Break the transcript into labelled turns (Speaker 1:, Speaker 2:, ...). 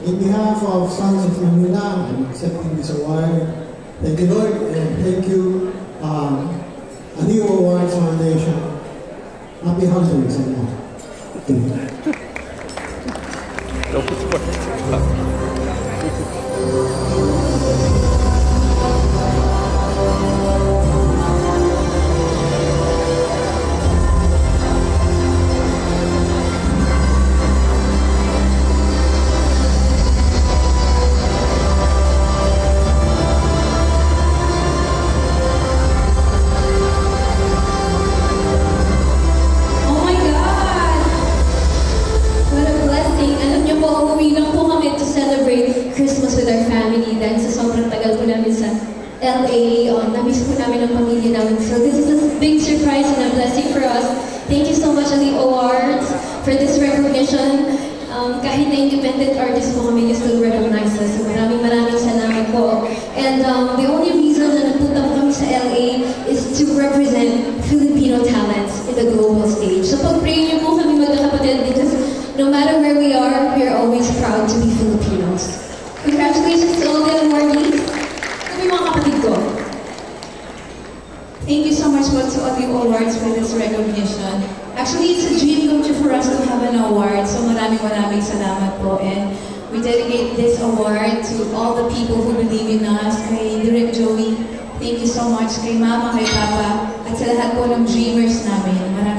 Speaker 1: In behalf of Sons of Manila, I'm accepting this award. Thank you, Lord, and thank you, Aliw Awards Foundation. Happy holidays, everyone. Thank you.
Speaker 2: Christmas with our family dahil sa sobrang tagal po namin sa LA. Namiss po namin ang pamilya namin. So this is a big surprise and a blessing for us. Thank you so much, Aliw Awards, for this recognition. Kahit na independent artist po kami, you still recognize us. So maraming salamat po. And the only reason na nagpunta po kami sa LA is to represent Filipino talents in the global stage. So pag-pray niyo po kami magkakapatid because no matter where we are always proud to be Filipinos. Congratulations to all the awardees. Kami mga kapatid ko.
Speaker 3: Thank you so much to Aliw Awards for this recognition. Actually, it's a dream come true for us to have an award. So maraming salamat po. And we dedicate this award to all the people who believe in us. Kay Direk Joey, thank you so much. Kay Mama, kay Papa, at sa lahat po ng dreamers namin.